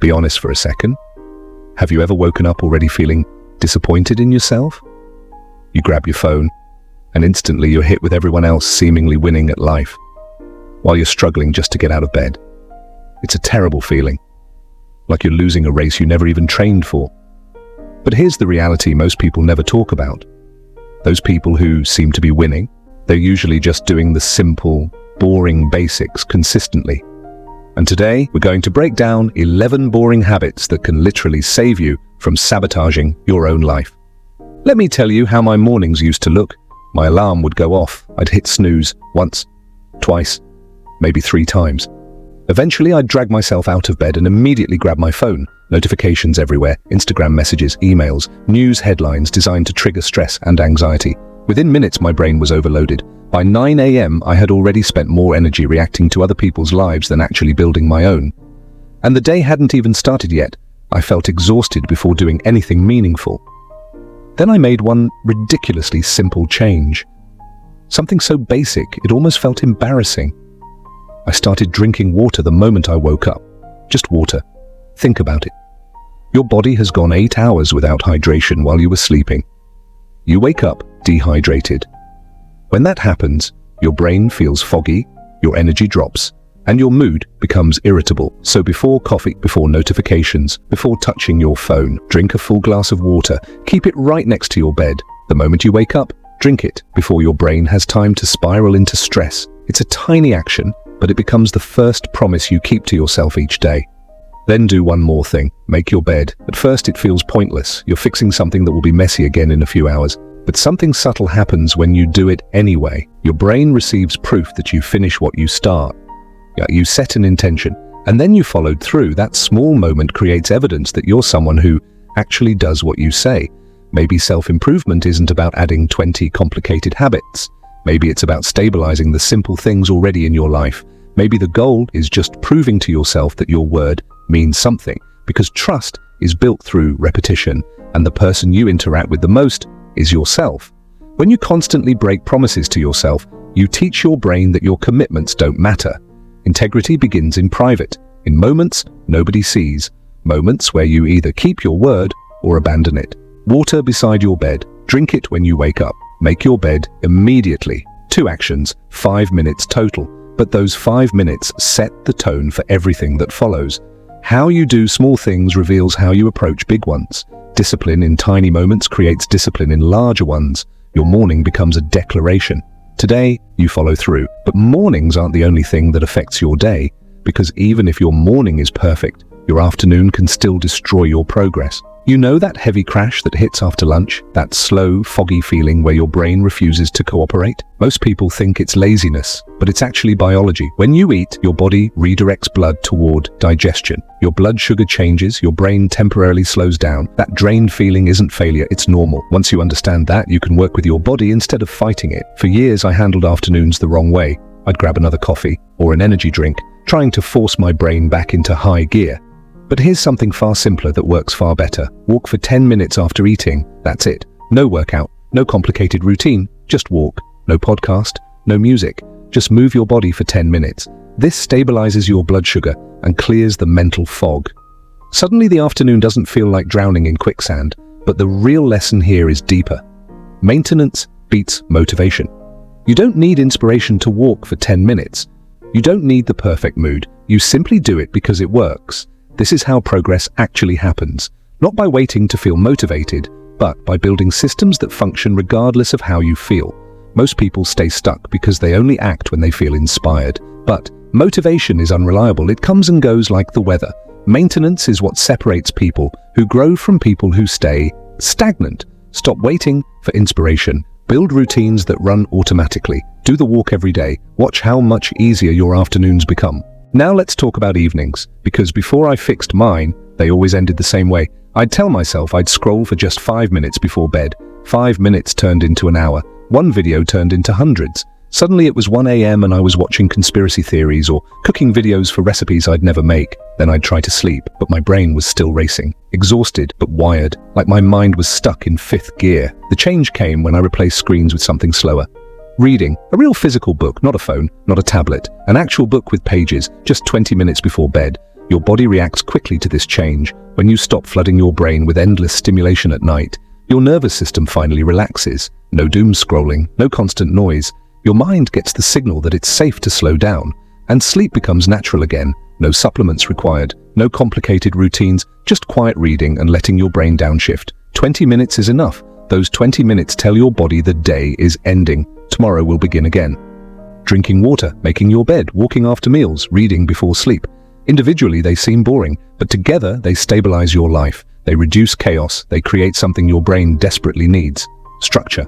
Be honest for a second. Have you ever woken up already feeling disappointed in yourself? You grab your phone, and instantly you're hit with everyone else seemingly winning at life, while you're struggling just to get out of bed. It's a terrible feeling, like you're losing a race you never even trained for. But here's the reality most people never talk about. Those people who seem to be winning, they're usually just doing the simple, boring basics consistently. And today, we're going to break down 11 boring habits that can literally save you from sabotaging your own life. Let me tell you how my mornings used to look. My alarm would go off. I'd hit snooze once, twice, maybe 3 times. Eventually, I'd drag myself out of bed and immediately grab my phone. Notifications everywhere, Instagram messages, emails, news headlines designed to trigger stress and anxiety. Within minutes, my brain was overloaded. By 9 a.m., I had already spent more energy reacting to other people's lives than actually building my own. And the day hadn't even started yet. I felt exhausted before doing anything meaningful. Then I made one ridiculously simple change. Something so basic, it almost felt embarrassing. I started drinking water the moment I woke up. Just water. Think about it. Your body has gone 8 hours without hydration while you were sleeping. You wake up dehydrated. When that happens, your brain feels foggy, your energy drops, and your mood becomes irritable. So before coffee, before notifications, before touching your phone, drink a full glass of water. Keep it right next to your bed. The moment you wake up, drink it before your brain has time to spiral into stress. It's a tiny action, but it becomes the first promise you keep to yourself each day. Then do one more thing. Make your bed. At first it feels pointless. You're fixing something that will be messy again in a few hours. But something subtle happens when you do it anyway. Your brain receives proof that you finish what you start. You set an intention, and then you followed through. That small moment creates evidence that you're someone who actually does what you say. Maybe self-improvement isn't about adding 20 complicated habits. Maybe it's about stabilizing the simple things already in your life. Maybe the goal is just proving to yourself that your word means something, because trust is built through repetition, and the person you interact with the most is yourself. When you constantly break promises to yourself, you teach your brain that your commitments don't matter. Integrity begins in private, in moments nobody sees, moments where you either keep your word or abandon it. Water beside your bed. Drink it when you wake up. Make your bed immediately. 2 actions, 5 minutes total, but those 5 minutes set the tone for everything that follows. How you do small things reveals how you approach big ones. Discipline in tiny moments creates discipline in larger ones. Your morning becomes a declaration. Today, you follow through. But mornings aren't the only thing that affects your day, because even if your morning is perfect, your afternoon can still destroy your progress. You know that heavy crash that hits after lunch? That slow, foggy feeling where your brain refuses to cooperate? Most people think it's laziness, but it's actually biology. When you eat, your body redirects blood toward digestion. Your blood sugar changes, your brain temporarily slows down. That drained feeling isn't failure, it's normal. Once you understand that, you can work with your body instead of fighting it. For years, I handled afternoons the wrong way. I'd grab another coffee or an energy drink, trying to force my brain back into high gear. But here's something far simpler that works far better. Walk for 10 minutes after eating. That's it. No workout, no complicated routine, just walk. No podcast, no music. Just move your body for 10 minutes. This stabilizes your blood sugar and clears the mental fog. Suddenly the afternoon doesn't feel like drowning in quicksand, but the real lesson here is deeper. Maintenance beats motivation. You don't need inspiration to walk for 10 minutes. You don't need the perfect mood. You simply do it because it works. This is how progress actually happens, not by waiting to feel motivated, but by building systems that function regardless of how you feel. Most people stay stuck because they only act when they feel inspired. But motivation is unreliable. It comes and goes like the weather. Maintenance is what separates people who grow from people who stay stagnant. Stop waiting for inspiration. Build routines that run automatically. Do the walk every day. Watch how much easier your afternoons become. Now let's talk about evenings, because before I fixed mine, they always ended the same way. I'd tell myself I'd scroll for just 5 minutes before bed. 5 minutes turned into an hour. One video turned into hundreds. Suddenly it was 1 a.m. and I was watching conspiracy theories or cooking videos for recipes I'd never make. Then I'd try to sleep, but my brain was still racing. Exhausted, but wired, like my mind was stuck in 5th gear. The change came when I replaced screens with something slower. Reading, a real physical book, not a phone, not a tablet, an actual book with pages, just 20 minutes before bed. Your body reacts quickly to this change. When you stop flooding your brain with endless stimulation at night, your nervous system finally relaxes. No doom scrolling, no constant noise. Your mind gets the signal that it's safe to slow down, and sleep becomes natural again. No supplements required, no complicated routines, just quiet reading and letting your brain downshift. 20 minutes is enough. Those 20 minutes tell your body the day is ending. Tomorrow will begin again. Drinking water, making your bed, walking after meals, reading before sleep. Individually, they seem boring, but together they stabilize your life. They reduce chaos. They create something your brain desperately needs: structure.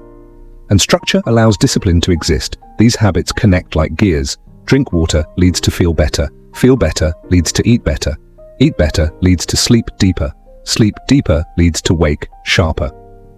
And structure allows discipline to exist. These habits connect like gears. Drink water leads to feel better. Feel better leads to eat better. Eat better leads to sleep deeper. Sleep deeper leads to wake sharper.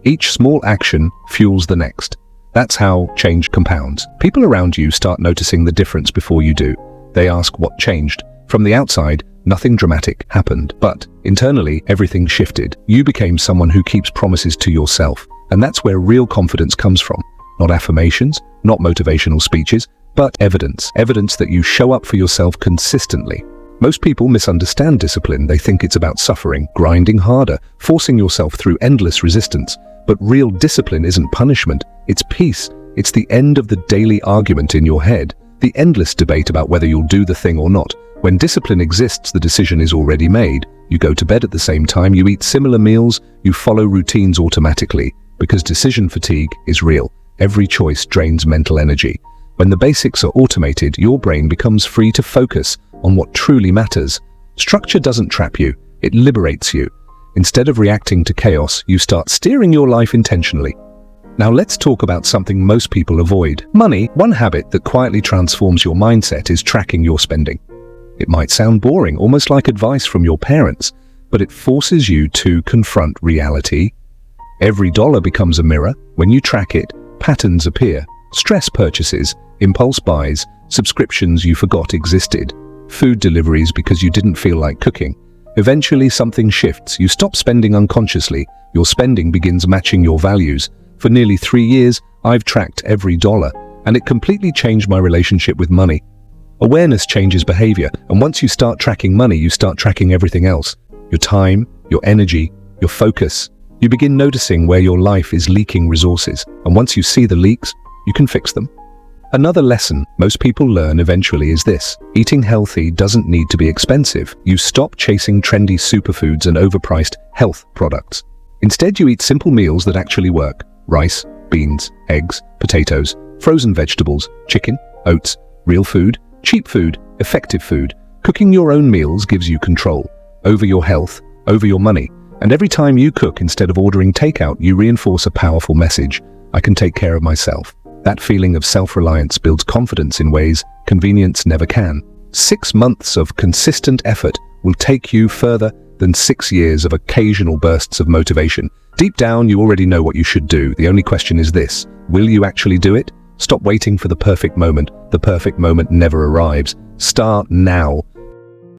Each small action fuels the next. That's how change compounds. People around you start noticing the difference before you do. They ask what changed. From the outside, nothing dramatic happened, but internally, everything shifted. You became someone who keeps promises to yourself, and that's where real confidence comes from. Not affirmations, not motivational speeches, but evidence. Evidence that you show up for yourself consistently. Most people misunderstand discipline. They think it's about suffering, grinding harder, forcing yourself through endless resistance. But real discipline isn't punishment, it's peace. It's the end of the daily argument in your head, the endless debate about whether you'll do the thing or not. When discipline exists, the decision is already made. You go to bed at the same time, you eat similar meals, you follow routines automatically, because decision fatigue is real. Every choice drains mental energy. When the basics are automated, your brain becomes free to focus on what truly matters. Structure doesn't trap you, it liberates you. Instead of reacting to chaos, you start steering your life intentionally. Now let's talk about something most people avoid. Money. One habit that quietly transforms your mindset is tracking your spending. It might sound boring, almost like advice from your parents, but it forces you to confront reality. Every dollar becomes a mirror. When you track it, patterns appear. Stress purchases, impulse buys, subscriptions you forgot existed, food deliveries because you didn't feel like cooking. Eventually something shifts. You stop spending unconsciously. Your spending begins matching your values. For nearly 3 years, I've tracked every dollar, and it completely changed my relationship with money. Awareness changes behavior, and once you start tracking money, you start tracking everything else. Your time, your energy, your focus. You begin noticing where your life is leaking resources, and once you see the leaks, you can fix them. Another lesson most people learn eventually is this: eating healthy doesn't need to be expensive. You stop chasing trendy superfoods and overpriced health products. Instead, you eat simple meals that actually work: rice, beans, eggs, potatoes, frozen vegetables, chicken, oats, real food, cheap food, effective food. Cooking your own meals gives you control over your health, over your money. And every time you cook instead of ordering takeout, you reinforce a powerful message: I can take care of myself. That feeling of self-reliance builds confidence in ways convenience never can. 6 months of consistent effort will take you further than 6 years of occasional bursts of motivation. Deep down, you already know what you should do. The only question is this: will you actually do it? Stop waiting for the perfect moment. The perfect moment never arrives. Start now.